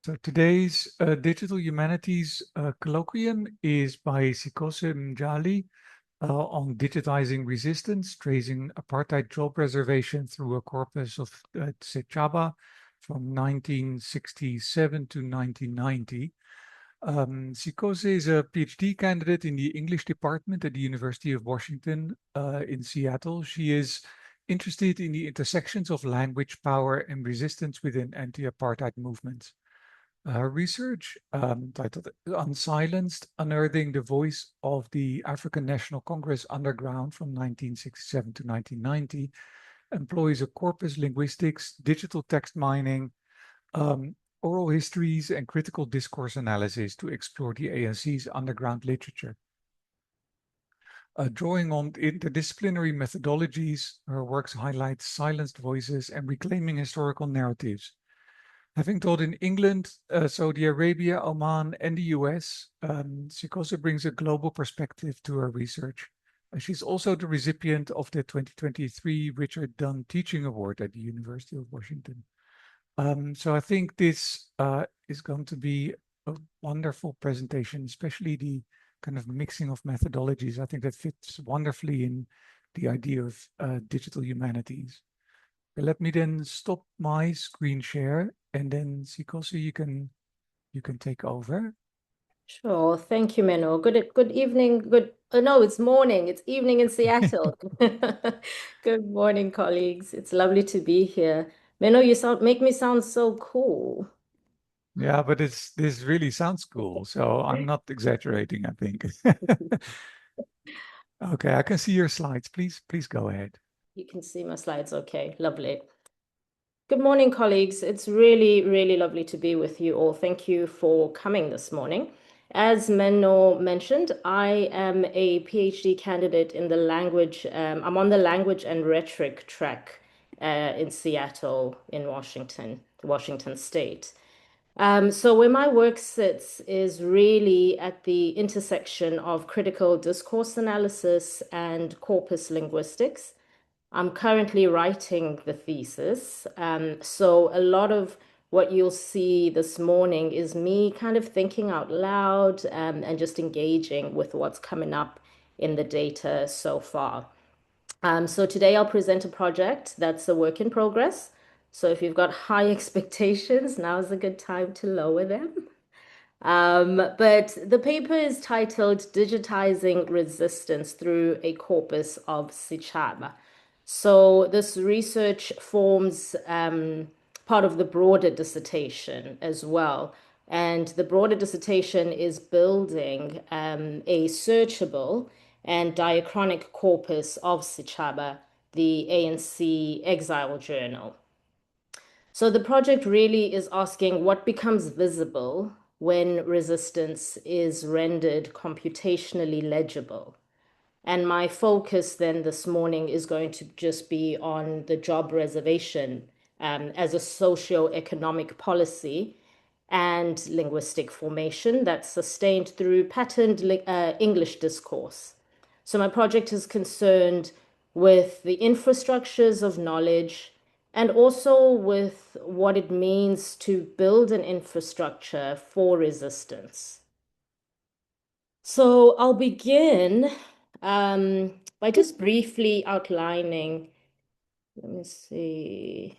So today's Digital Humanities colloquium is by Sikose Mjali on digitizing resistance, tracing apartheid job reservation through a corpus of Sechaba from 1967 to 1990. Sikose is a PhD candidate in the English department at the University of Washington in Seattle. She is interested in the intersections of language, power, and resistance within anti-apartheid movements. Her research, titled Unsilenced, Unearthing the Voice of the African National Congress Underground from 1967 to 1990, employs a corpus linguistics, digital text mining, oral histories, and critical discourse analysis to explore the ANC's underground literature. Drawing on interdisciplinary methodologies, her works highlight silenced voices and reclaiming historical narratives. Having taught in England, Saudi Arabia, Oman, and the US, Sikose brings a global perspective to her research. She's also the recipient of the 2023 Richard Dunn Teaching Award at the University of Washington. So I think this is going to be a wonderful presentation, especially the kind of mixing of methodologies. I think that fits wonderfully in the idea of digital humanities. Let me then stop my screen share, and then Sikose, you can take over. Sure. Thank you, Menno. Good evening. No, it's morning. It's evening in Seattle. Good morning, colleagues. It's lovely to be here. Menno, you make me sound so cool. Yeah, but this really sounds cool, so I'm not exaggerating, I think. Okay, I can see your slides. Please go ahead. You can see my slides. Okay, lovely. Good morning, colleagues. It's really, really lovely to be with you all. Thank you for coming this morning. As Menno mentioned, I am a PhD candidate in the language. I'm on the language and rhetoric track in Seattle, in Washington State. So where my work sits is really at the intersection of critical discourse analysis and corpus linguistics. I'm currently writing the thesis. So a lot of what you'll see this morning is me kind of thinking out loud and just engaging with what's coming up in the data so far. So today I'll present a project that's a work in progress. So if you've got high expectations, now's a good time to lower them. But the paper is titled Digitizing Resistance Through a Corpus of Sechaba. So this research forms part of the broader dissertation as well. And the broader dissertation is building a searchable and diachronic corpus of Sechaba, the ANC exile journal. So the project really is asking what becomes visible when resistance is rendered computationally legible. And my focus then this morning is going to just be on the job reservation as a socio-economic policy and linguistic formation that's sustained through patterned English discourse. So my project is concerned with the infrastructures of knowledge and also with what it means to build an infrastructure for resistance. So I'll begin by just briefly outlining, let me see.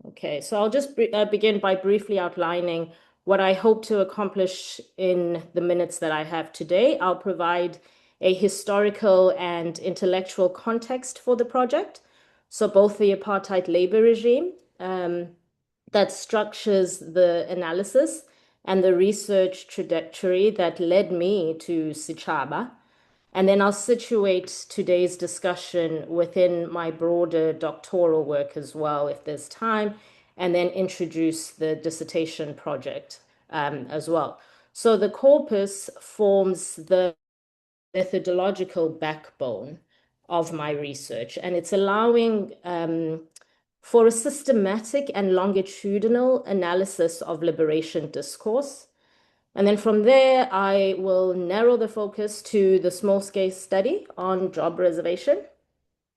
Okay, so I'll just begin by briefly outlining what I hope to accomplish in the minutes that I have today. I'll provide a historical and intellectual context for the project. So both the apartheid labor regime that structures the analysis and the research trajectory that led me to Sechaba. And then I'll situate today's discussion within my broader doctoral work as well, if there's time, and then introduce the dissertation project as well. So the corpus forms the methodological backbone of my research, and it's allowing for a systematic and longitudinal analysis of liberation discourse. And then from there, I will narrow the focus to the small-scale study on job reservation.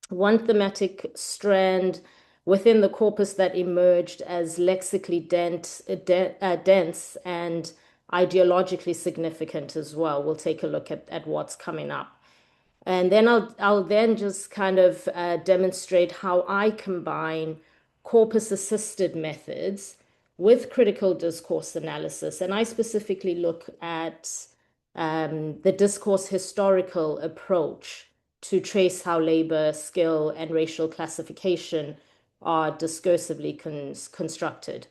One thematic strand within the corpus that emerged as lexically dense and ideologically significant as well. We'll take a look at what's coming up. And then I'll then just kind of demonstrate how I combine corpus-assisted methods with critical discourse analysis. And I specifically look at the discourse-historical approach to trace how labor, skill, and racial classification are discursively constructed.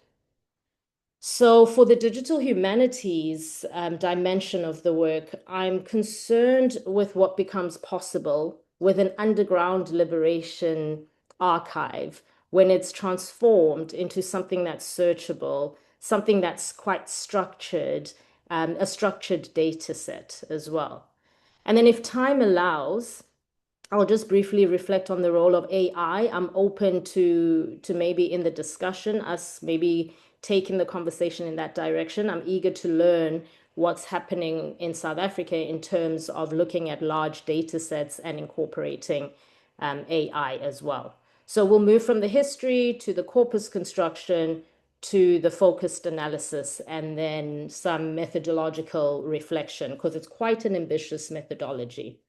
So for the digital humanities dimension of the work, I'm concerned with what becomes possible with an underground liberation archive when it's transformed into something that's searchable, something that's quite structured, a structured data set as well. And then if time allows, I'll just briefly reflect on the role of AI. I'm open to maybe in the discussion, us maybe taking the conversation in that direction. I'm eager to learn what's happening in South Africa in terms of looking at large data sets and incorporating AI as well. So we'll move from the history to the corpus construction to the focused analysis and then some methodological reflection because it's quite an ambitious methodology.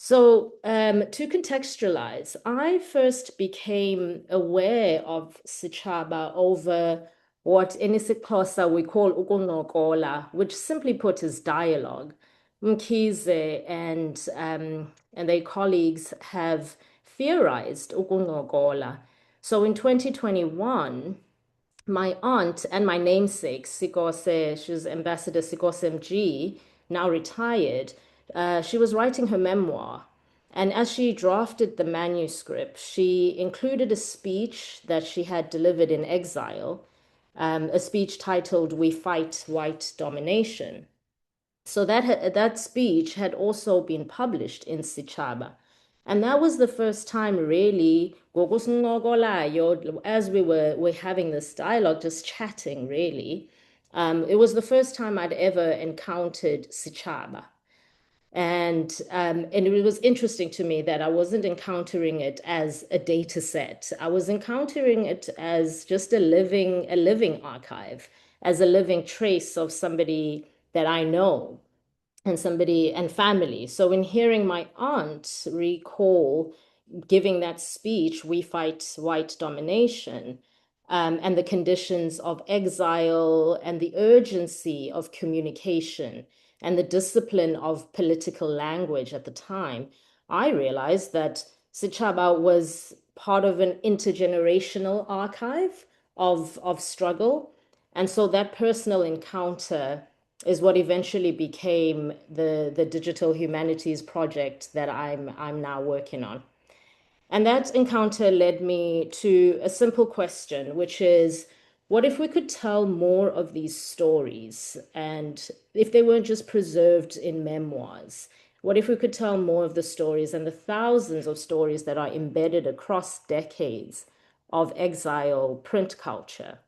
So to contextualize, I first became aware of Sechaba over what in isiXhosa we call ukuncokola, which simply put is dialogue. Mkhize and their colleagues have theorized ukuncokola. So in 2021, my aunt and my namesake, Sikose, she's Ambassador Sikose MG, now retired, she was writing her memoir. And as she drafted the manuscript, she included a speech that she had delivered in exile, a speech titled We Fight White Domination. So that speech had also been published in Sechaba. And that was the first time really, as we're having this dialogue, just chatting really, it was the first time I'd ever encountered Sechaba. And it was interesting to me that I wasn't encountering it as a data set. I was encountering it as just a living archive, as a living trace of somebody that I know and somebody and family. So in hearing my aunt recall giving that speech, We Fight White Domination, and the conditions of exile and the urgency of communication and the discipline of political language at the time, I realized that Sechaba was part of an intergenerational archive of struggle. And so that personal encounter is what eventually became the digital humanities project that I'm now working on. And that encounter led me to a simple question, which is, what if we could tell more of these stories? And if they weren't just preserved in memoirs, what if we could tell more of the stories and the thousands of stories that are embedded across decades of exile print culture?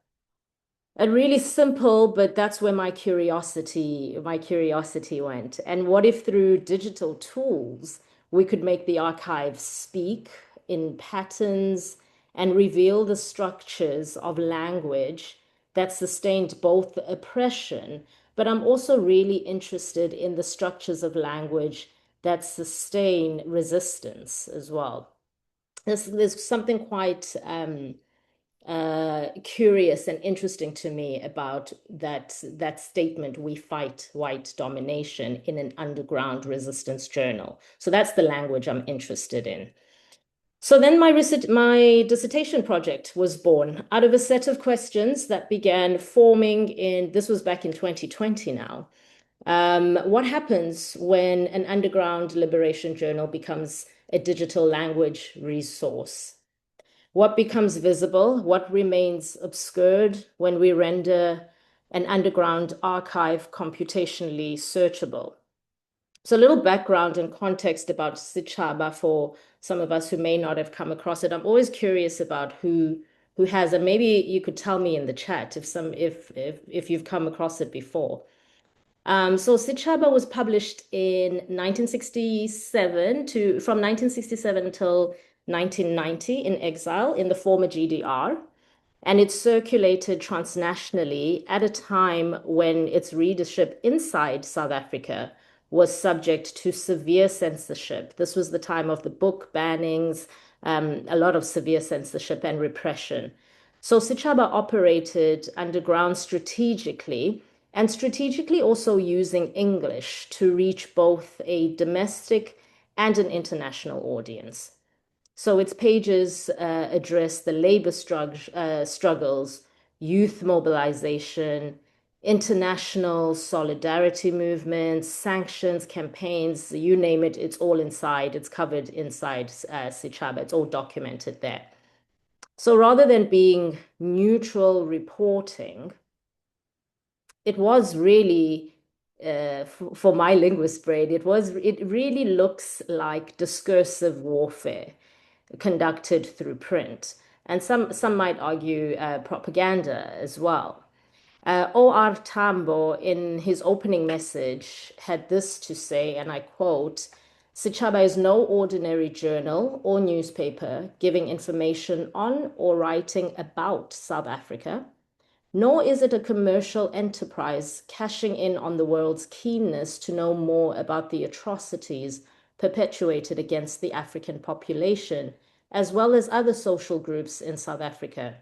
And really simple, but that's where my curiosity went. And what if through digital tools, we could make the archive speak in patterns and reveal the structures of language that sustained both the oppression, but I'm also really interested in the structures of language that sustain resistance as well. There's something quite curious and interesting to me about that statement, We Fight White Domination, in an underground resistance journal. So that's the language I'm interested in. So then my dissertation project was born out of a set of questions that began forming this was back in 2020 now. What happens when an underground liberation journal becomes a digital language resource? What becomes visible? What remains obscured when we render an underground archive computationally searchable? So a little background and context about Sechaba for some of us who may not have come across it. I'm always curious about who has, and maybe you could tell me in the chat if you've come across it before. So Sechaba was published in 1967 from 1967 until 1990 in exile in the former GDR. And it circulated transnationally at a time when its readership inside South Africa was subject to severe censorship. This was the time of the book bannings, a lot of severe censorship and repression. So Sechaba operated underground strategically, and strategically also using English to reach both a domestic and an international audience. So its pages address the labor struggles, youth mobilization, international solidarity movements, sanctions, campaigns, you name it, it's all inside. It's covered inside Sechaba. It's all documented there. So rather than being neutral reporting, it was really, for my linguist brain, it really looks like discursive warfare conducted through print. And some might argue propaganda as well. O.R. Tambo, in his opening message, had this to say, and I quote, Sechaba is no ordinary journal or newspaper giving information on or writing about South Africa, nor is it a commercial enterprise cashing in on the world's keenness to know more about the atrocities perpetuated against the African population, as well as other social groups in South Africa.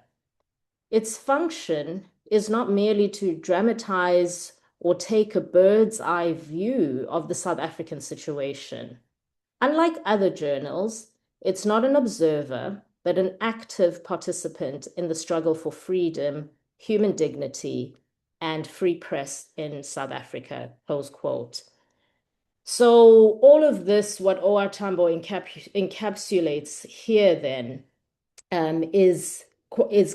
Its function is not merely to dramatize or take a bird's eye view of the South African situation. Unlike other journals, it's not an observer, but an active participant in the struggle for freedom, human dignity, and free press in South Africa, close quote. So all of this, what O.R. Tambo encapsulates here then, is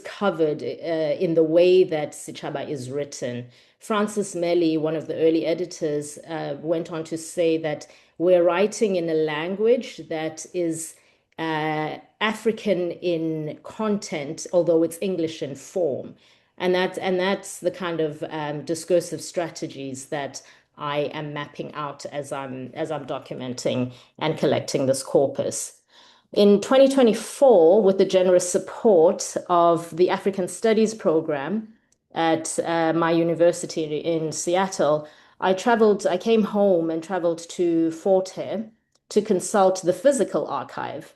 covered in the way that Sechaba is written. Francis Mjali, one of the early editors, went on to say that we're writing in a language that is African in content, although it's English in form. And that's the kind of discursive strategies that I am mapping out as I'm documenting and collecting this corpus. In 2024, with the generous support of the African Studies program at my university in Seattle, I came home and traveled to Fort Hare to consult the physical archive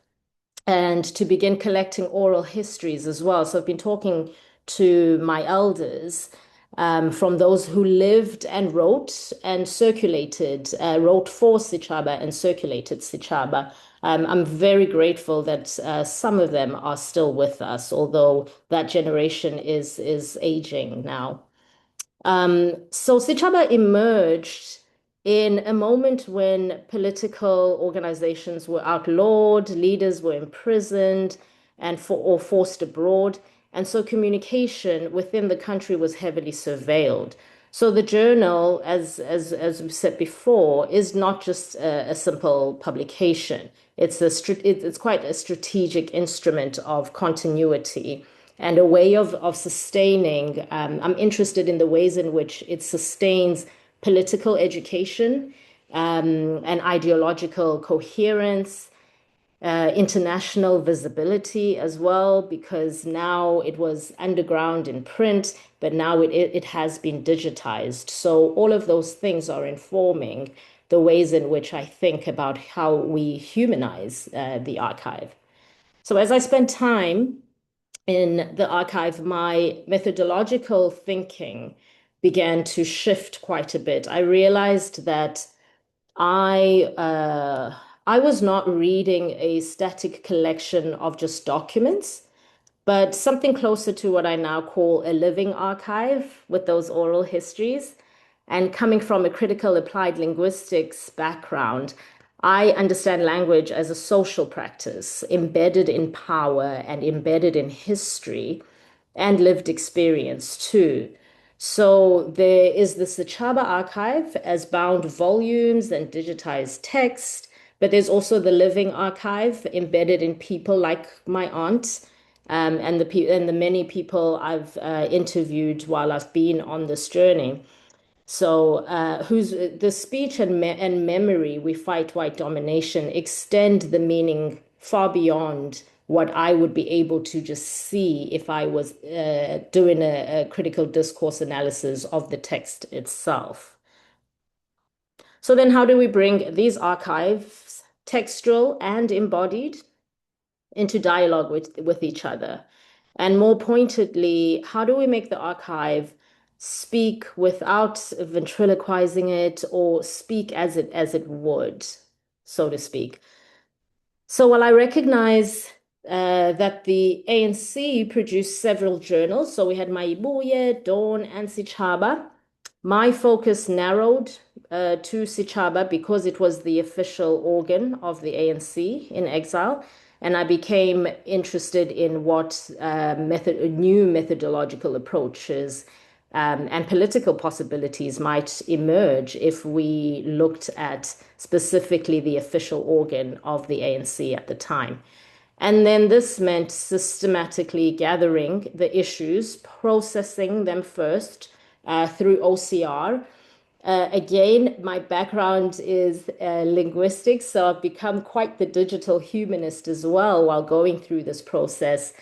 and to begin collecting oral histories as well. So I've been talking to my elders from those who lived and wrote and circulated, wrote for Sechaba and circulated Sechaba. I'm very grateful that some of them are still with us, although that generation is aging now. So Sechaba emerged in a moment when political organizations were outlawed, leaders were imprisoned or forced abroad, and so communication within the country was heavily surveilled. So the journal, as we said before, is not just a simple publication. It's quite a strategic instrument of continuity and a way of sustaining. I'm interested in the ways in which it sustains political education and ideological coherence, international visibility as well, because now it was underground in print, but now it has been digitized. So all of those things are informing the ways in which I think about how we humanize the archive. So as I spend time in the archive, my methodological thinking began to shift quite a bit. I realized that I was not reading a static collection of just documents, but something closer to what I now call a living archive with those oral histories. And coming from a critical applied linguistics background, I understand language as a social practice embedded in power and embedded in history and lived experience too. So there is the Sechaba archive as bound volumes and digitized text, but there's also the living archive embedded in people like my aunt and the many people I've interviewed while I've been on this journey. So, whose the speech and memory we fight white domination extend the meaning far beyond what I would be able to just see if I was doing a critical discourse analysis of the text itself. So then how do we bring these archives, textual and embodied, into dialogue with each other? And more pointedly, how do we make the archive speak without ventriloquizing it or speak as it would, so to speak? So while I recognize that the ANC produced several journals, so we had Maibuye, Dawn, and Sechaba, my focus narrowed to Sechaba because it was the official organ of the ANC in exile. And I became interested in what new methodological approaches and political possibilities might emerge if we looked at specifically the official organ of the ANC at the time. And then this meant systematically gathering the issues, processing them first through OCR. Again, my background is linguistics, so I've become quite the digital humanist as well while going through this process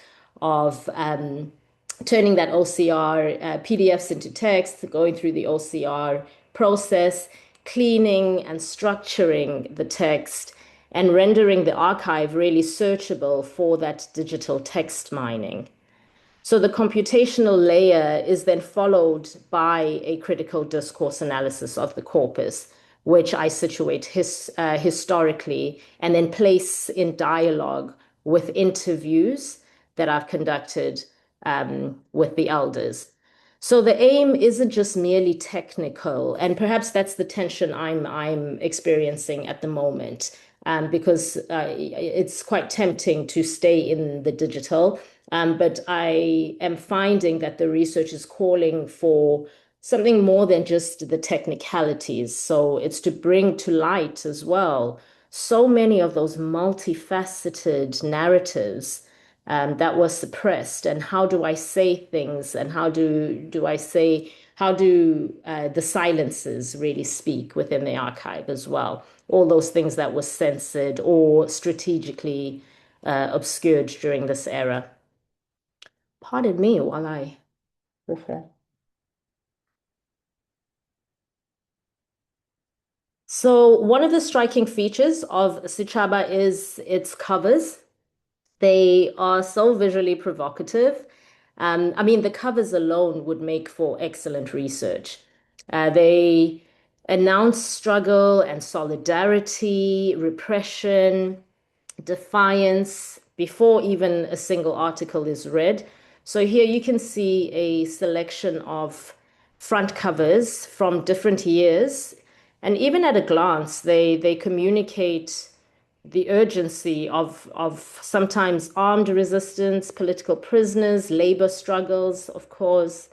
of turning that OCR PDFs into text, going through the OCR process, cleaning and structuring the text, and rendering the archive really searchable for that digital text mining. So the computational layer is then followed by a critical discourse analysis of the corpus, which I situate historically and then place in dialogue with interviews that I've conducted with the elders. So the aim isn't just merely technical, and perhaps that's the tension I'm experiencing at the moment, because it's quite tempting to stay in the digital. But I am finding that the research is calling for something more than just the technicalities. So it's to bring to light as well so many of those multifaceted narratives that was suppressed, and how do I say things, and how do I say, how do the silences really speak within the archive as well? All those things that were censored or strategically obscured during this era. Pardon me while I refer. So one of the striking features of Sechaba is its covers. They are so visually provocative. I mean, the covers alone would make for excellent research. They announce struggle and solidarity, repression, defiance before even a single article is read. So here you can see a selection of front covers from different years. And even at a glance, they communicate the urgency of sometimes armed resistance, political prisoners, labor struggles, of course.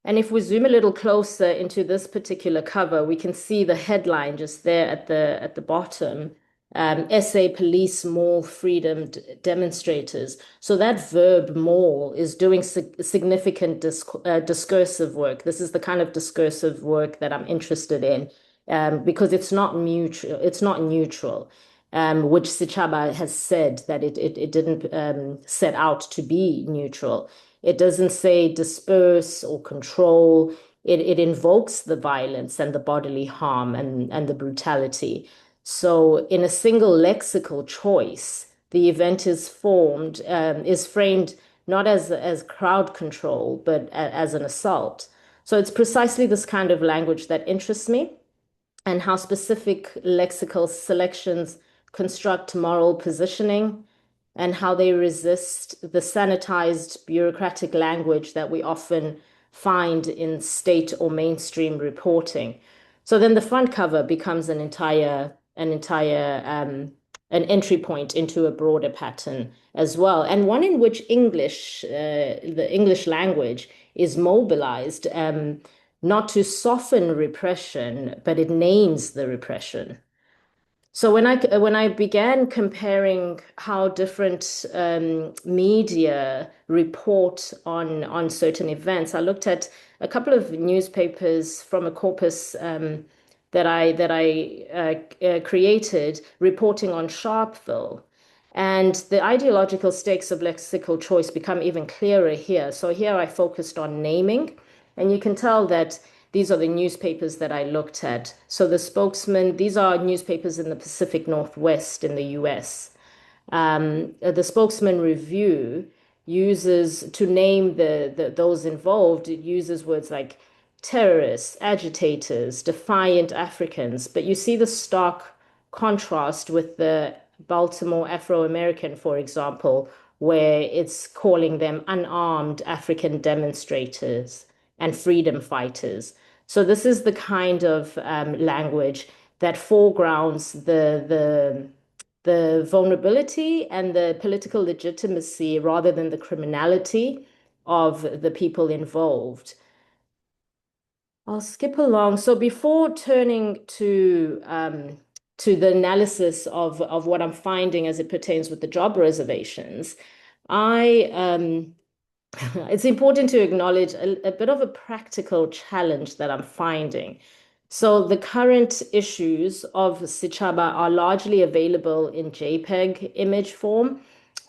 And if we zoom a little closer into this particular cover, we can see the headline just there at the bottom. SA police maul freedom demonstrators. So that verb maul is doing significant discursive work. This is the kind of discursive work that I'm interested in, because it's not mutual. It's not neutral, which Sechaba has said that it didn't set out to be neutral. It doesn't say disperse or control. It invokes the violence and the bodily harm and the brutality. So in a single lexical choice, the event is framed not as crowd control, but as an assault. So it's precisely this kind of language that interests me, and how specific lexical selections construct moral positioning, and how they resist the sanitized bureaucratic language that we often find in state or mainstream reporting. So then the front cover becomes an entry point into a broader pattern as well, and one in which the English language is mobilized, not to soften repression, but it names the repression. So when I began comparing how different media report on certain events, I looked at a couple of newspapers from a corpus that I created reporting on Sharpeville. And the ideological stakes of lexical choice become even clearer here. So here I focused on naming, and you can tell that these are the newspapers that I looked at. So the spokesman, these are newspapers in the Pacific Northwest in the US. The spokesman review uses to name those involved, it uses words like terrorists, agitators, defiant Africans. But you see the stark contrast with the Baltimore Afro-American, for example, where it's calling them unarmed African demonstrators and freedom fighters. So this is the kind of language that foregrounds the vulnerability and the political legitimacy rather than the criminality of the people involved. I'll skip along. So before turning to the analysis of what I'm finding as it pertains with the job reservations, I it's important to acknowledge a bit of a practical challenge that I'm finding. So the current issues of Sechaba are largely available in JPEG image form,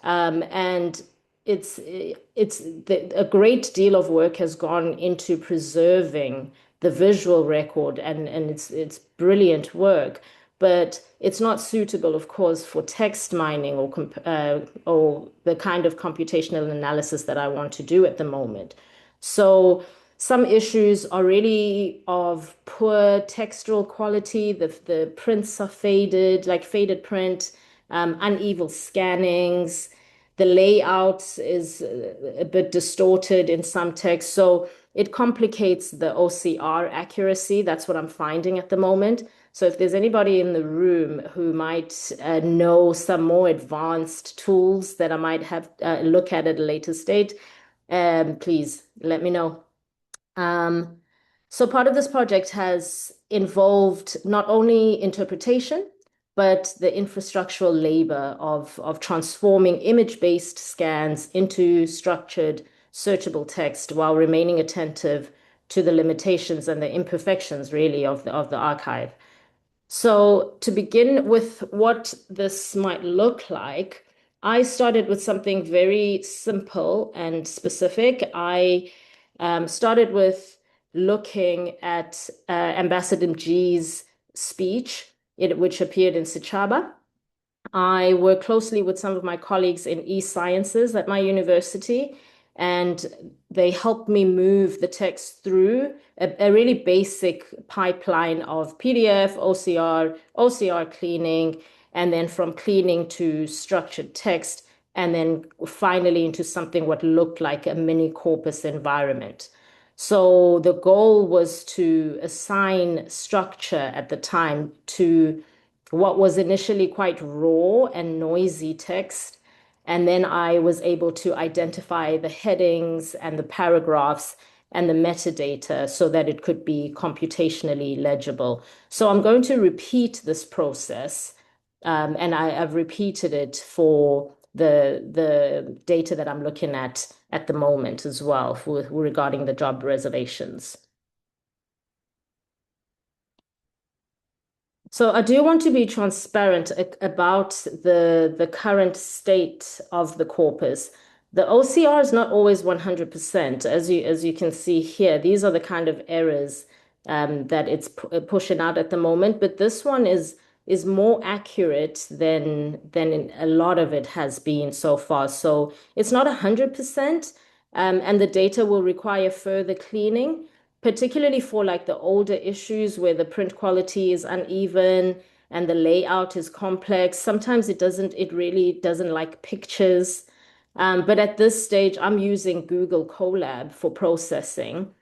and a great deal of work has gone into preserving the visual record, and it's brilliant work, but it's not suitable, of course, for text mining or the kind of computational analysis that I want to do at the moment. So some issues are really of poor textual quality. The prints are faded, like faded print, uneven scannings. The layout is a bit distorted in some text. So it complicates the OCR accuracy. That's what I'm finding at the moment. So if there's anybody in the room who might know some more advanced tools that I might have look at a later stage, please let me know. Um, so part of this project has involved not only interpretation, but the infrastructural labor of transforming image-based scans into structured, searchable text while remaining attentive to the limitations and the imperfections, really, of the archive. So to begin with what this might look like, I started with something very simple and specific. I started with looking at Ambassador Mji's speech, which appeared in Sechaba. I work closely with some of my colleagues in e-sciences at my university, and they helped me move the text through a really basic pipeline of PDF, OCR, OCR cleaning, and then from cleaning to structured text, and then finally into something what looked like a mini corpus environment. So the goal was to assign structure at the time to what was initially quite raw and noisy text. And then I was able to identify the headings and the paragraphs and the metadata so that it could be computationally legible. So I'm going to repeat this process, and I've repeated it for the data that I'm looking at the moment as well regarding the job reservations. So I do want to be transparent about the current state of the corpus. The OCR is not always 100%. As you can see here, these are the kind of errors that it's pushing out at the moment. But this one is more accurate than a lot of it has been so far. So it's not 100%, and the data will require further cleaning, particularly for like the older issues where the print quality is uneven and the layout is complex. Sometimes it really doesn't like pictures. But at this stage, I'm using Google Colab for processing.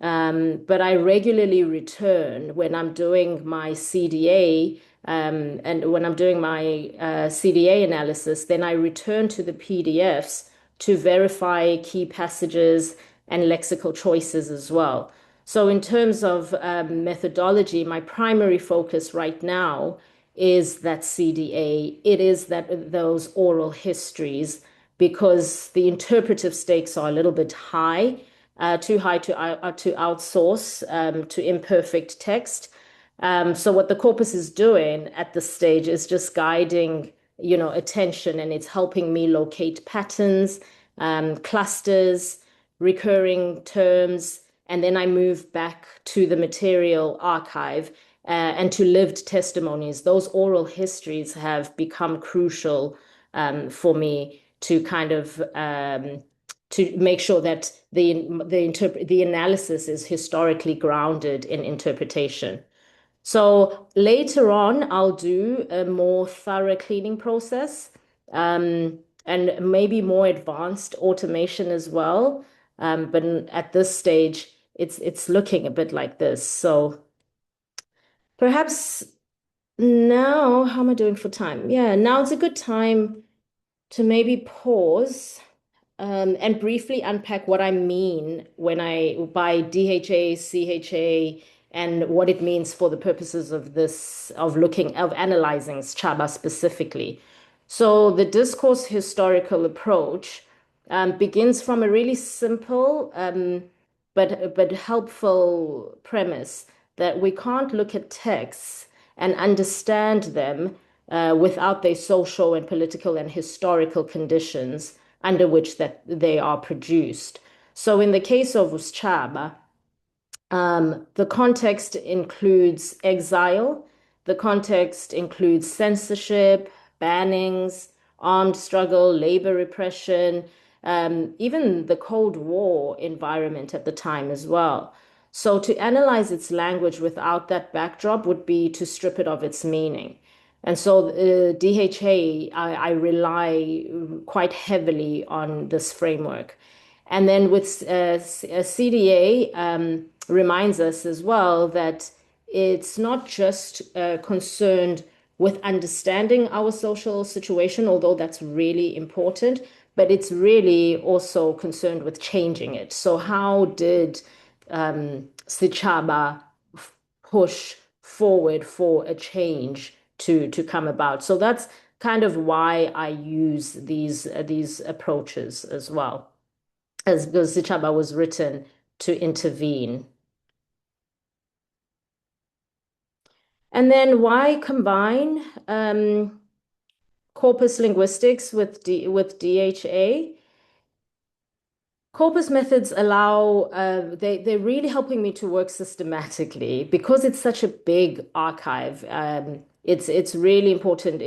But I regularly return when I'm doing my CDA, and when I'm doing my CDA analysis, then I return to the PDFs to verify key passages and lexical choices as well. So in terms of methodology, my primary focus right now is that CDA, it is those oral histories, because the interpretive stakes are a little bit high, too high to outsource to imperfect text. So what the corpus is doing at this stage is just guiding, attention, and it's helping me locate patterns, clusters, recurring terms, and then I move back to the material archive and to lived testimonies. Those oral histories have become crucial for me to kind of to make sure that the analysis is historically grounded in interpretation. So later on, I'll do a more thorough cleaning process, and maybe more advanced automation as well. But at this stage, it's looking a bit like this. So perhaps now, how am I doing for time? Yeah, now it's a good time to maybe pause and briefly unpack what I mean by DHA, CHA, and what it means for the purposes of of analyzing Sechaba specifically. So the discourse historical approach begins from a really simple but helpful premise that we can't look at texts and understand them without their social and political and historical conditions under which that they are produced. So in the case of Sechaba, the context includes exile, the context includes censorship, bannings, armed struggle, labor repression, even the Cold War environment at the time as well. So to analyze its language without that backdrop would be to strip it of its meaning. And so DHA, I rely quite heavily on this framework. And then with CDA, reminds us as well that it's not just concerned with understanding our social situation, although that's really important, but it's really also concerned with changing it. So how did Sechaba push forward for a change to come about? So that's kind of why I use these approaches as well, as because Sechaba was written to intervene. And then why combine corpus linguistics with DHA? Corpus methods allow, they're really helping me to work systematically because it's such a big archive. It's really important.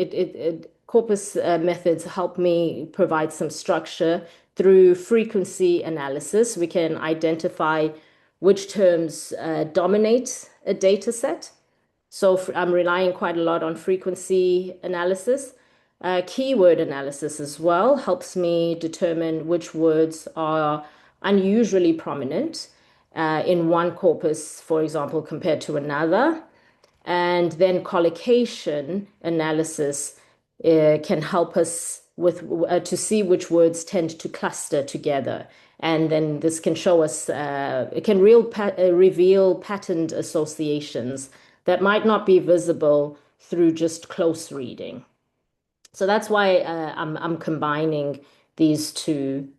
Corpus methods help me provide some structure through frequency analysis. We can identify which terms dominate a data set. So I'm relying quite a lot on frequency analysis. Keyword analysis as well helps me determine which words are unusually prominent in one corpus, for example, compared to another. And then collocation analysis can help us with to see which words tend to cluster together. And then this can show us, it can reveal patterned associations that might not be visible through just close reading. So that's why I'm combining these two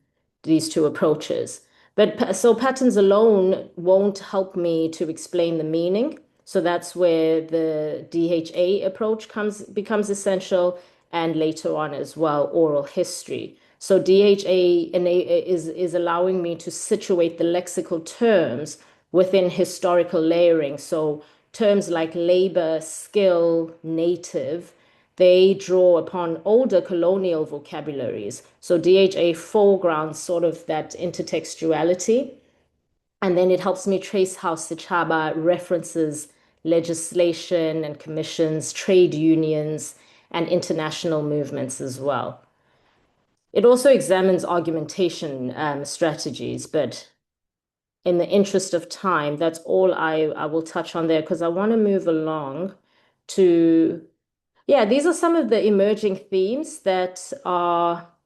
approaches. But so patterns alone won't help me to explain the meaning. So that's where the DHA approach becomes essential, and later on as well, oral history. So DHA is allowing me to situate the lexical terms within historical layering. So terms like labor, skill, native, they draw upon older colonial vocabularies. So DHA foregrounds sort of that intertextuality. And then it helps me trace how Sechaba references legislation and commissions, trade unions, and international movements as well. It also examines argumentation strategies, but in the interest of time, that's all I will touch on there because I want to move along to, yeah, these are some of the emerging themes that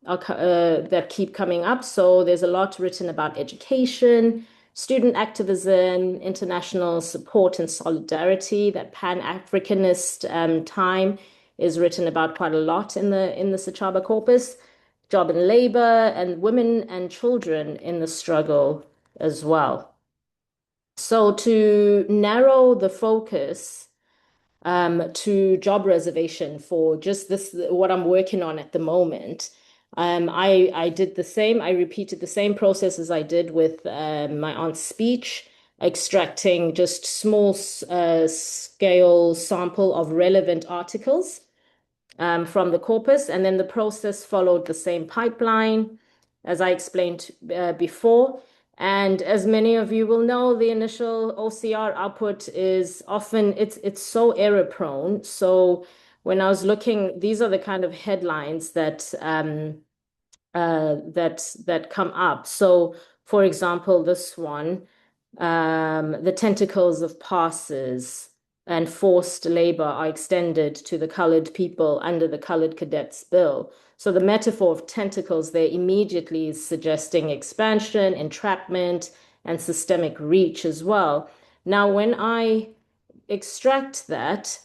that keep coming up. So there's a lot written about education, student activism, international support and solidarity. That Pan-Africanist time is written about quite a lot in the Sechaba corpus. Job and labor, and women and children in the struggle as well. So to narrow the focus to job reservation for just this, what I'm working on at the moment, I did the same. I repeated the same process as I did with my aunt's speech, extracting just small scale sample of relevant articles from the corpus. And then the process followed the same pipeline as I explained before. And as many of you will know, the initial OCR output is often, it's so error prone. So when I was looking, these are the kind of headlines that that come up. So for example, this one, the tentacles of passes and forced labor are extended to the colored people under the Colored Cadets Bill. So the metaphor of tentacles there immediately is suggesting expansion, entrapment, and systemic reach as well. Now, when I extract that,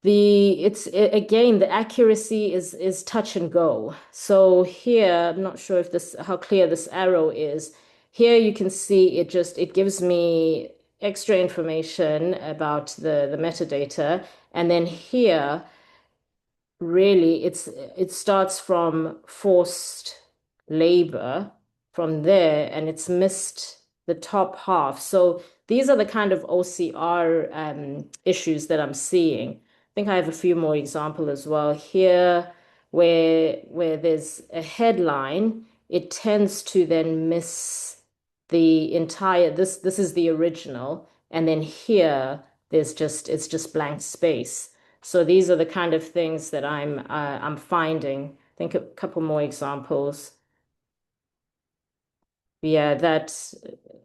again, the accuracy is touch and go. So here, I'm not sure if how clear this arrow is. Here you can see it gives me extra information about the metadata. And then here, really, it starts from forced labor from there, and it's missed the top half. So these are the kind of OCR issues that I'm seeing. I think I have a few more examples as well here, where there's a headline, it tends to then miss the entire, this is the original, and then here it's just blank space. So these are the kind of things that I'm finding. I think a couple more examples. Yeah, that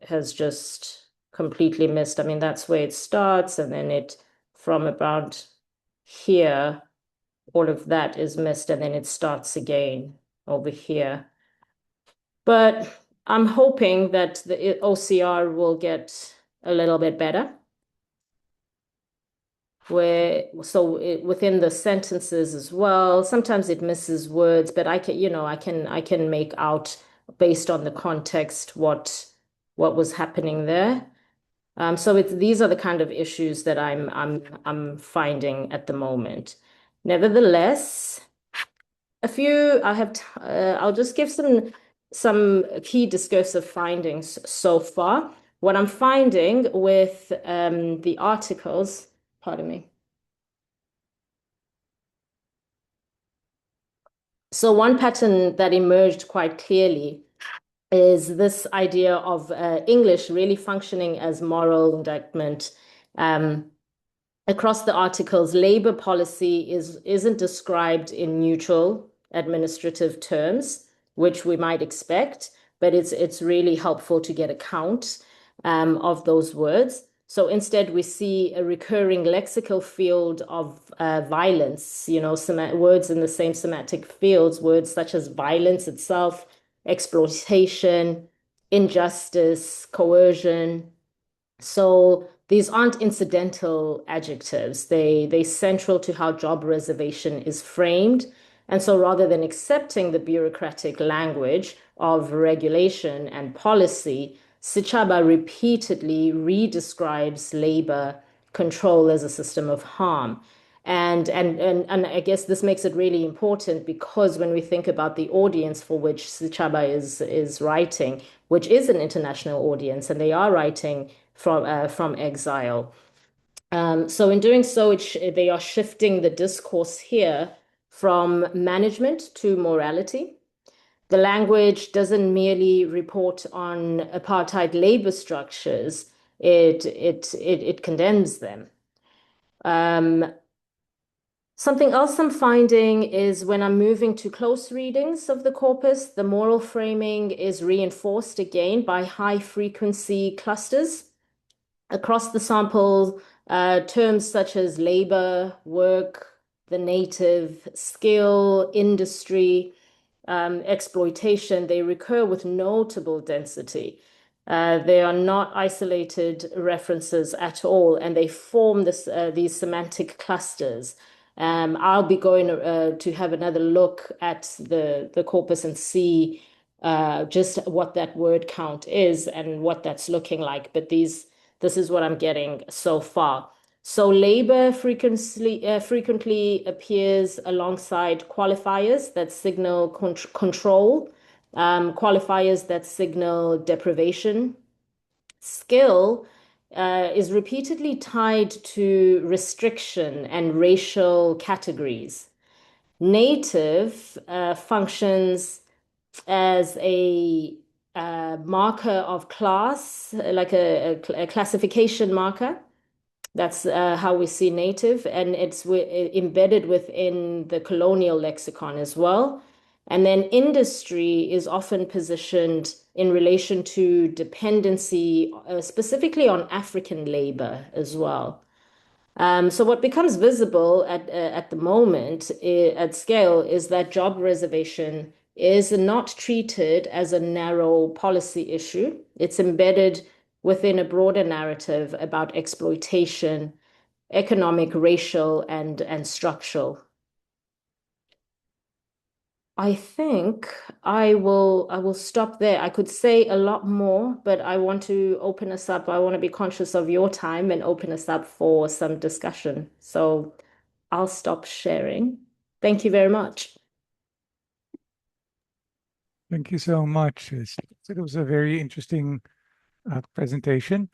has just completely missed. I mean, that's where it starts, and then from about here, all of that is missed, and then it starts again over here. But I'm hoping that the OCR will get a little bit better. Within the sentences as well, sometimes it misses words, but I can make out based on the context what was happening there. So these are the kind of issues that I'm finding at the moment. Nevertheless, I'll just give some key discursive findings so far. What I'm finding with the articles, pardon me. So one pattern that emerged quite clearly is this idea of English really functioning as moral indictment. Across the articles, labor policy isn't described in neutral administrative terms, which we might expect, but it's really helpful to get a count of those words. So instead, we see a recurring lexical field of violence, words in the same semantic fields, words such as violence itself, exploitation, injustice, coercion. So these aren't incidental adjectives. They central to how job reservation is framed. And so rather than accepting the bureaucratic language of regulation and policy, Sechaba repeatedly redescribes labor control as a system of harm. And I guess this makes it really important because when we think about the audience for which Sechaba is writing, which is an international audience, and they are writing from exile. So in doing so, they are shifting the discourse here from management to morality. The language doesn't merely report on apartheid labor structures, it condemns them. Something else I'm finding is when I'm moving to close readings of the corpus, the moral framing is reinforced again by high frequency clusters. Across the sample, terms such as labor, work, the native, skill, industry, exploitation, they recur with notable density. They are not isolated references at all, and they form these semantic clusters. I'll be going to have another look at the corpus and see just what that word count is and what that's looking like. But this is what I'm getting so far. So labor frequently appears alongside qualifiers that signal control, qualifiers that signal deprivation. Skill is repeatedly tied to restriction and racial categories. Native functions as a marker of class, like a classification marker. That's how we see native, and it's embedded within the colonial lexicon as well. And then industry is often positioned in relation to dependency, specifically on African labor as well. So what becomes visible at the moment at scale is that job reservation is not treated as a narrow policy issue. It's embedded within a broader narrative about exploitation, economic, racial, and structural. I think I will stop there. I could say a lot more, but I want to open us up. I want to be conscious of your time and open us up for some discussion. So I'll stop sharing. Thank you very much. Thank you so much. It was a very interesting presentation.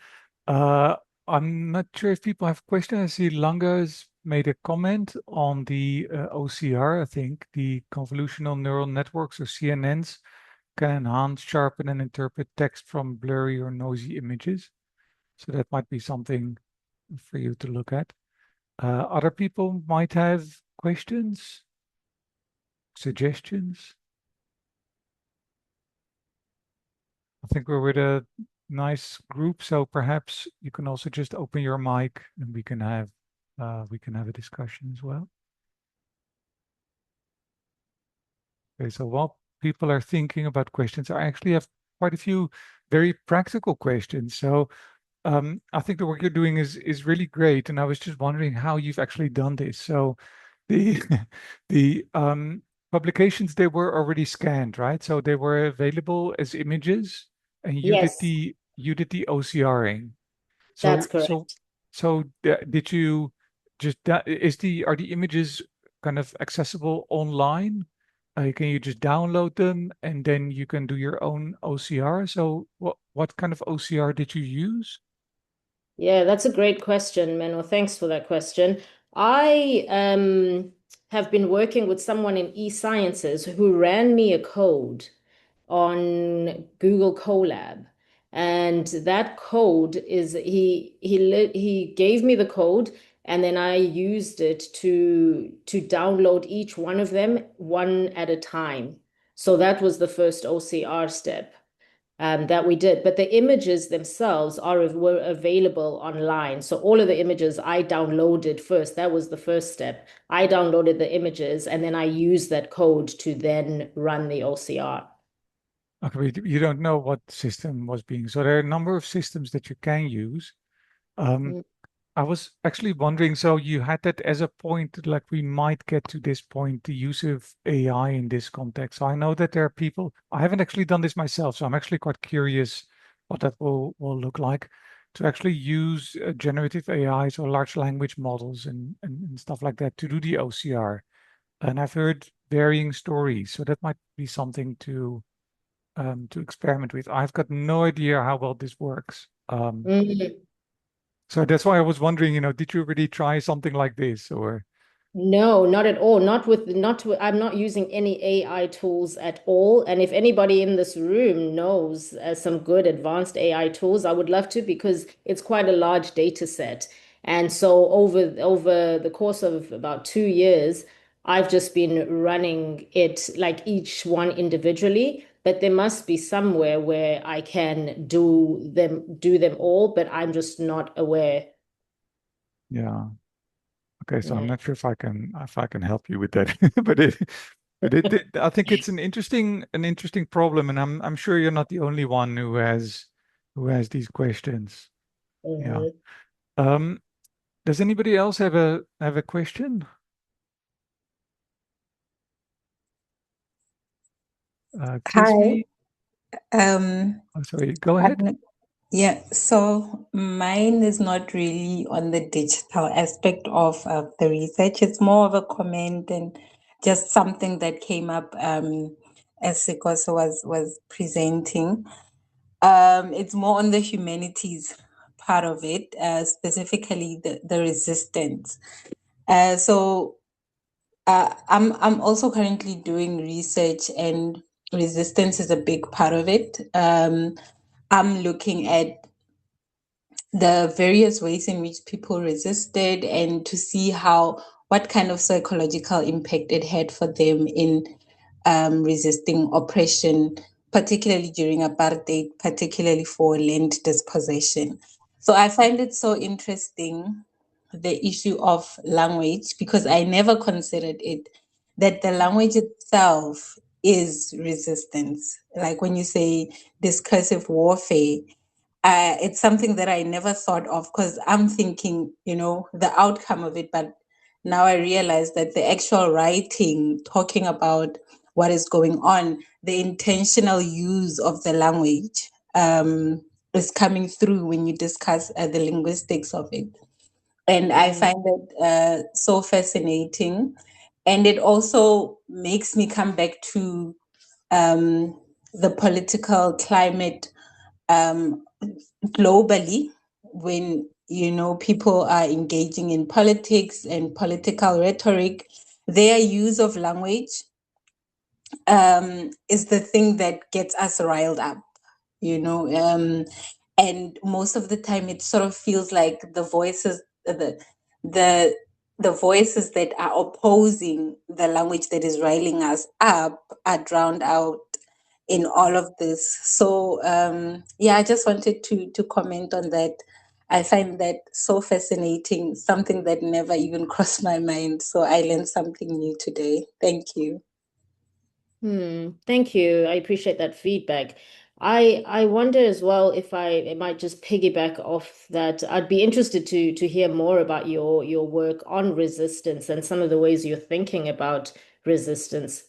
Uh, I'm not sure if people have questions. I see Langa's made a comment on the OCR. I think the convolutional neural networks, or CNNs, can enhance, sharpen, and interpret text from blurry or noisy images. So that might be something for you to look at. Other people might have questions, suggestions. I think we're with a nice group, so perhaps you can also just open your mic and we can have a discussion as well. Okay, so while people are thinking about questions, I actually have quite a few very practical questions. So I think the work you're doing is really great, and I was just wondering how you've actually done this. So the the publications, they were already scanned, right? So they were available as images, and Yes, you did the OCRing. that's So correct. did you just that is the are the images kind of accessible online? Can you just download them and then you can do your own OCR? So what kind of OCR did you use? Yeah, that's a great question, Menno. Thanks for that question. I have been working with someone in e-sciences who ran me a code on Google Colab. And that code is he gave me the code and then I used it to download each one of them one at a time. So that was the first OCR step that we did. But the images themselves were available online. So all of the images I downloaded first. That was the first step. I downloaded the images and then I used that code to then run the OCR. Okay, but you don't know what system was being. So there are a number of systems that you can use. Um, Mm. I was actually wondering, so you had that as a point, like we might get to this point, the use of AI in this context. So I know that there are people, I haven't actually done this myself, so I'm actually quite curious what that will look like to actually use generative AIs or large language models and stuff like that to do the OCR. And I've heard varying stories, so that might be something to experiment with. I've got no idea how well this works. Mm. So that's why I was wondering, did you really try something like this or? No, not at all. I'm not using any AI tools at all. And if anybody in this room knows some good advanced AI tools, I would love to because it's quite a large data set. And so over the course of about 2 years, I've just been running it like each one individually. But there must be somewhere where I can do them all, but I'm just not aware. Yeah. Okay, so I'm Yeah. not sure if I can help you with that, I think it's an interesting problem, and I'm sure you're not the only one who has who has these questions. Yeah. Mhm. Does anybody else have a question? Hi. Kismi? Oh, sorry, go ahead. Yeah, so mine is not really on the digital aspect of the research. It's more of a comment and just something that came up as Sikose was presenting. It's more on the humanities part of it, specifically the resistance. I'm also currently doing research, and resistance is a big part of it. I'm looking at the various ways in which people resisted and to see what kind of psychological impact it had for them in resisting oppression, particularly during apartheid, particularly for land dispossession. So I find it so interesting, the issue of language, because I never considered it, that the language itself is resistance. Like when you say discursive warfare, it's something that I never thought of, because I'm thinking, the outcome of it. But now I realize that the actual writing, talking about what is going on, the intentional use of the language is coming through when you discuss the linguistics of it. And I find it so fascinating. And it also makes me come back to the political climate globally, when people are engaging in politics and political rhetoric. Their use of language is the thing that gets us riled up, and most of the time it sort of feels like the the voices that are opposing the language that is riling us up are drowned out in all of this. So yeah, I just wanted to comment on that. I find that so fascinating, something that never even crossed my mind. So I learned something new today. Thank you. Thank you. I appreciate that feedback. I wonder as well if I might just piggyback off that. I'd be interested to hear more about your work on resistance and some of the ways you're thinking about resistance.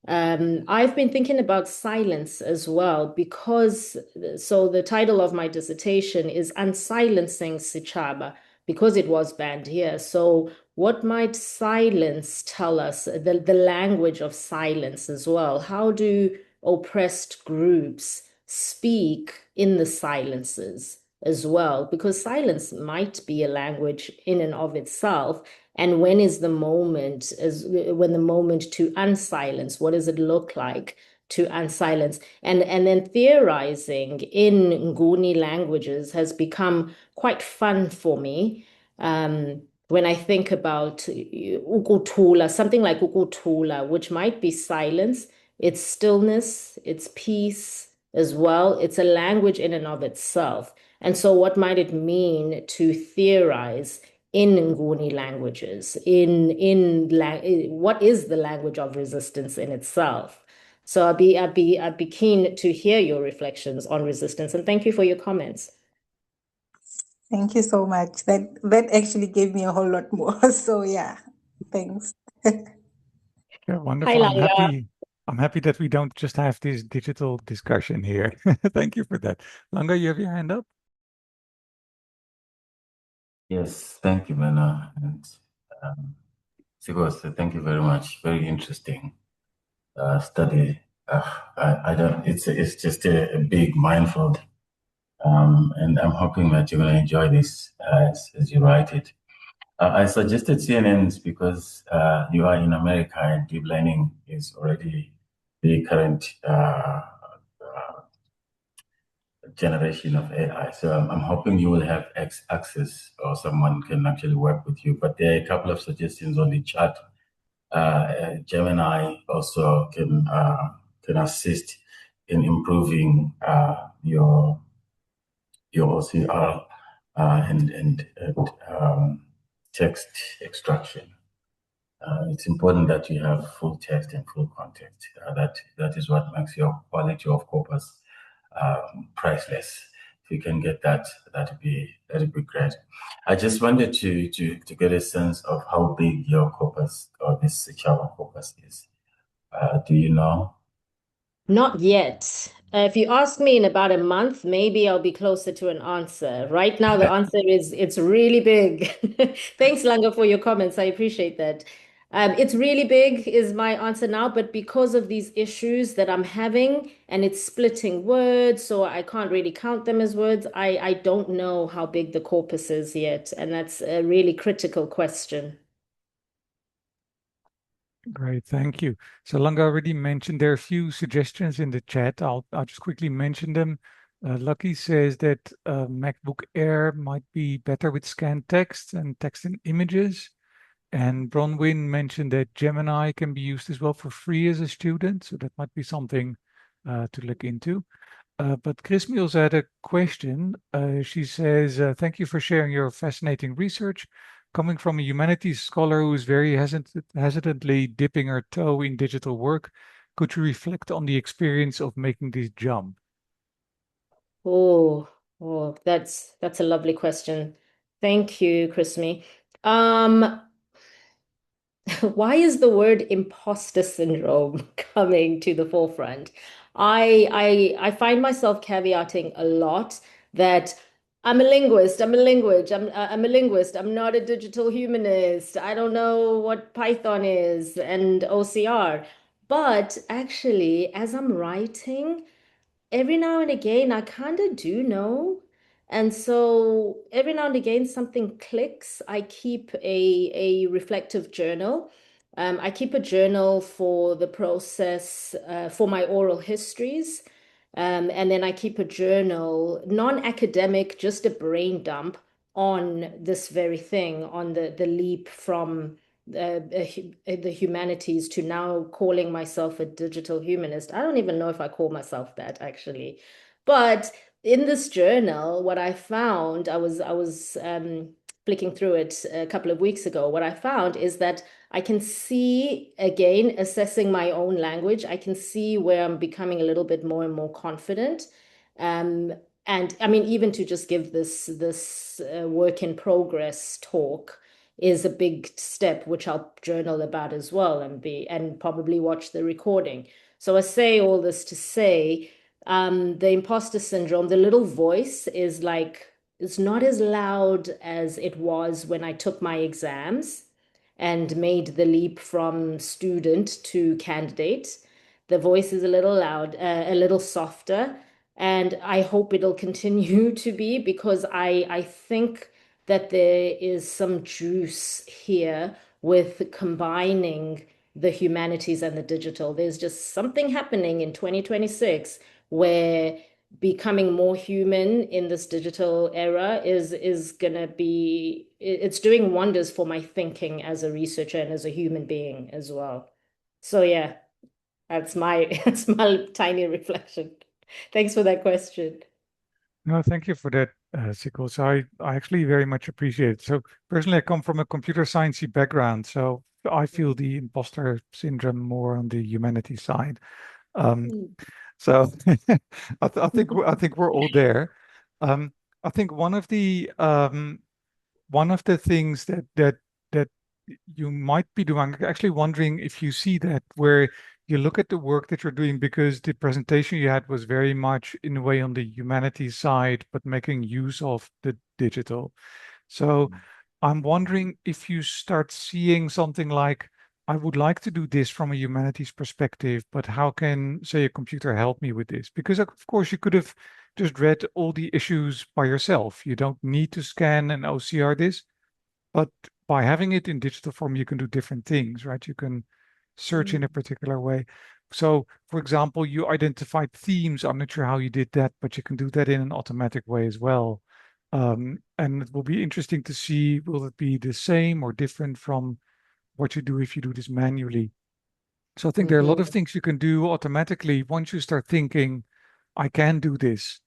I've been thinking about silence as well, because so the title of my dissertation is Unsilencing Sechaba, because it was banned here. So what might silence tell us, the language of silence as well? How do oppressed groups speak in the silences as well? Because silence might be a language in and of itself. And when is the moment, when the moment to unsilence? What does it look like to unsilence? And then theorizing in Nguni languages has become quite fun for me. When I think about ukutula, something like ukutula, which might be silence, it's stillness, it's peace as well. It's a language in and of itself. And so what might it mean to theorize in Nguni languages, what is the language of resistance in itself? So I'd be keen to hear your reflections on resistance, and thank you for your comments. Thank you so much. That actually gave me a whole lot more. So yeah, thanks. Yeah, wonderful. Hi, Langa. I'm happy that we don't just have this digital discussion here. Thank you for that. Langa, you have your hand up? Yes, thank you, Mena. And Sikose, thank you very much. Very interesting study. I don't. It's just a big minefield, and I'm hoping that you're going to enjoy this as you write it. I suggested CNNs because you are in America and deep learning is already the current generation of AI. So I'm hoping you will have access or someone can actually work with you. But there are a couple of suggestions on the chat. Gemini also can assist in improving your OCR and text extraction. It's important that you have full text and full context. That is what makes your quality of corpus priceless. If we can get that, that'd be great. I just wanted to get a sense of how big your corpus or this Java corpus is. Do you know? Not yet. If you ask me in about a month, maybe I'll be closer to an answer. Right now, the answer is it's really big. Thanks, Langa, for your comments. I appreciate that. It's really big is my answer now, but because of these issues that I'm having and it's splitting words, so I can't really count them as words, I don't know how big the corpus is yet. And that's a really critical question. Great, thank you. So Langa already mentioned there are a few suggestions in the chat. I'll just quickly mention them. Lucky says that MacBook Air might be better with scanned text and text and images. And Bronwyn mentioned that Gemini can be used as well for free as a student. So that might be something to look into. But Chris Mills had a question. She says, thank you for sharing your fascinating research. Coming from a humanities scholar who is very hesitantly dipping her toe in digital work, could you reflect on the experience of making this jump? Oh, that's a lovely question. Thank you, Chrismy. Why is the word imposter syndrome coming to the forefront? I find myself caveating a lot that I'm a linguist, I'm a language, I'm a linguist, I'm not a digital humanist. I don't know what Python is and OCR. But actually, as I'm writing, every now and again, I kind of do know. And so every now and again, something clicks. I keep a reflective journal. I keep a journal for the process, for my oral histories. And then I keep a journal, non-academic, just a brain dump on this very thing, on the leap from the humanities to now calling myself a digital humanist. I don't even know if I call myself that actually. But in this journal, what I found, I was flicking through it a couple of weeks ago. What I found is that I can see, again, assessing my own language, I can see where I'm becoming a little bit more and more confident. And I mean, even to just give this work in progress talk is a big step, which I'll journal about as well and probably watch the recording. So I say all this to say, the imposter syndrome, the little voice is like, it's not as loud as it was when I took my exams and made the leap from student to candidate. The voice is a little loud, a little softer, and I hope it'll continue to be because I think that there is some juice here with combining the humanities and the digital. There's just something happening in 2026 where becoming more human in this digital era is gonna be, it's doing wonders for my thinking as a researcher and as a human being as well. So yeah, that's my that's my tiny reflection. Thanks for that question. No, thank you for that, Sikose. I actually very much appreciate it. So personally, I come from a computer sciencey background, so I feel the imposter syndrome more on the humanities side. So I think we're all there. I think one of the things that you might be doing, I'm actually wondering if you see that where you look at the work that you're doing, because the presentation you had was very much in a way on the humanities side, but making use of the digital. So I'm wondering if you start seeing something like, I would like to do this from a humanities perspective, but how can, say, a computer help me with this? Because of course you could have just read all the issues by yourself. You don't need to scan and OCR this, but by having it in digital form, you can do different things, right? You can search in a particular way. So, for example, you identified themes. I'm not sure how you did that, but you can do that in an automatic way as well. And it will be interesting to see, will it be the same or different from what you do if you do this manually? So I think there are a lot of things you can do automatically once you start thinking, I can do this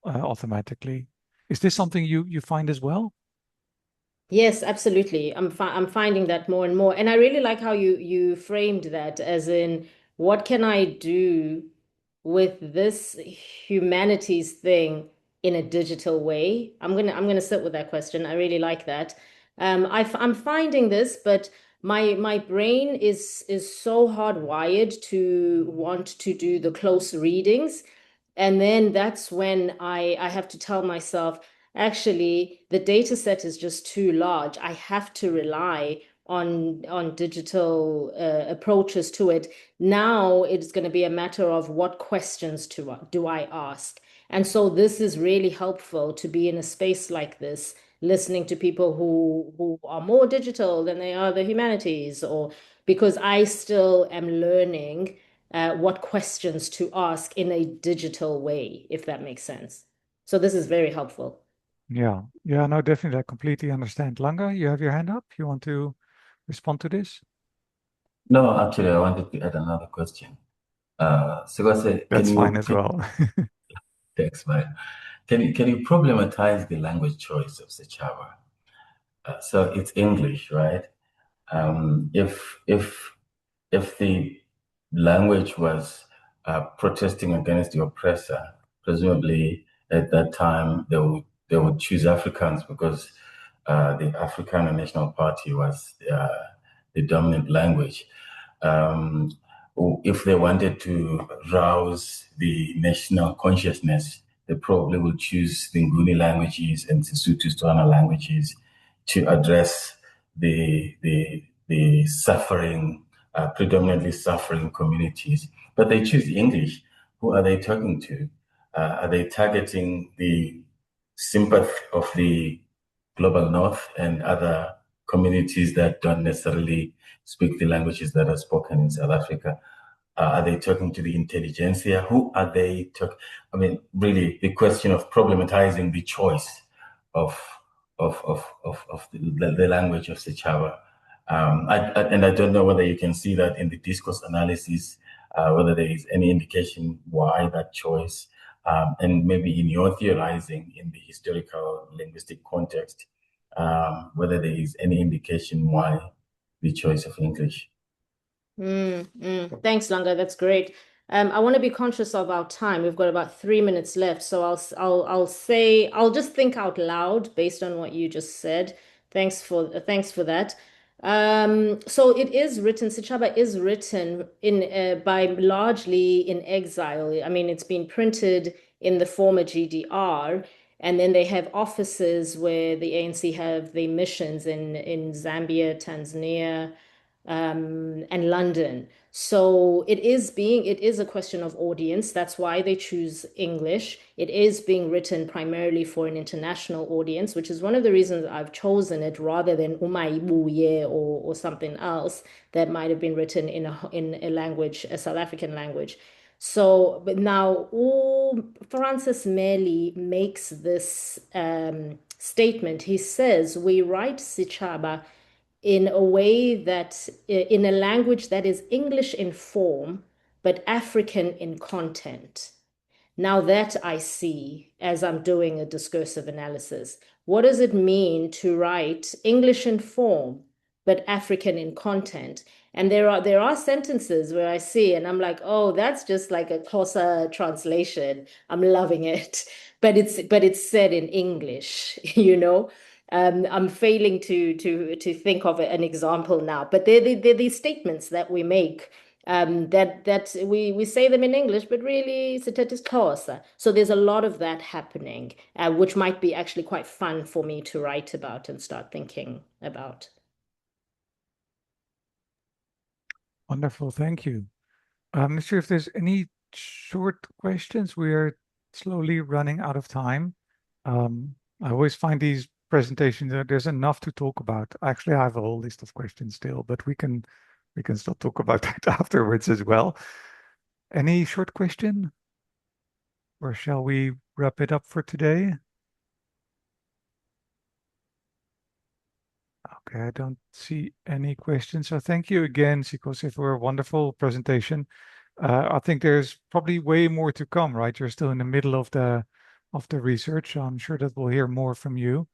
automatically. Is this something you find as well? Yes, absolutely. I'm finding that more and more. And I really like how you framed that as in what can I do with this humanities thing in a digital way? I'm gonna sit with that question. I really like that. I'm finding this, but my brain is so hardwired to want to do the close readings. And then that's when I have to tell myself, actually, the data set is just too large. I have to rely on digital approaches to it. Now it's going to be a matter of what questions do I ask. And so this is really helpful to be in a space like this, listening to people who are more digital than they are the humanities, or because I still am learning what questions to ask in a digital way, if that makes sense. So this is very helpful. Yeah, no, definitely. I completely understand. Langa, you have your hand up. You want to respond to this? No, actually, I wanted to add another question. Sikose, That's fine as well. thanks, man. Can you problematize the language choice of Sechaba? So it's English, right? If the language was protesting against the oppressor, presumably at that time they would choose Afrikaans because the Afrikaner National Party was the dominant language. Um, if they wanted to rouse the national consciousness, they probably would choose the Nguni languages and Sesotho-Tswana languages to address the suffering, predominantly suffering communities. But they choose English. Who are they talking to? Are they targeting the sympathy of the global north and other communities that don't necessarily speak the languages that are spoken in South Africa? Are they talking to the intelligentsia? Who are they talking? I mean, really, the question of problematizing the choice of the language of Sechaba. And I don't know whether you can see that in the discourse analysis, whether there is any indication why that choice, and maybe in your theorizing in the historical linguistic context, whether there is any indication why the choice of English. Thanks, Langa. That's great. I want to be conscious of our time. We've got about 3 minutes left, so I'll just think out loud based on what you just said. Thanks for that. So it is written. Sechaba is written by largely in exile. I mean, it's been printed in the former GDR, and then they have offices where the ANC have the missions in Zambia, Tanzania, and London. So it is a question of audience. That's why they choose English. It is being written primarily for an international audience, which is one of the reasons I've chosen it rather than Umaibuye or something else that might have been written in a language, a South African language. So, but now Francis Mjali makes this statement. He says, we write Sechaba in a way that, in a language that is English in form, but African in content. Now that I see as I'm doing a discursive analysis, what does it mean to write English in form, but African in content? And there are sentences where I see, and I'm like, oh, that's just like a Xhosa translation. I'm loving it, but it's said in English, you know. I'm failing to think of an example now, but they're these statements that we make, that we say them in English, but really it's Xhosa. So there's a lot of that happening, which might be actually quite fun for me to write about and start thinking about. Wonderful, thank you. I'm not sure if there's any short questions. We're slowly running out of time. I always find these presentations that there's enough to talk about. Actually, I have a whole list of questions still, but we can still talk about that afterwards as well. Any short question? Or shall we wrap it up for today? Okay, I don't see any questions. So thank you again, Sikose, for a wonderful presentation. I think there's probably way more to come, right? You're still in the middle of the research. So I'm sure that we'll hear more from you.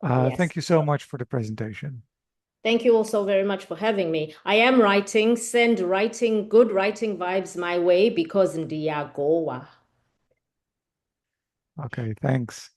Yes. Thank you so much for the presentation. Thank you all so very much for having me. I am writing. Send good writing vibes my way because ndiyagowa. Okay, thanks.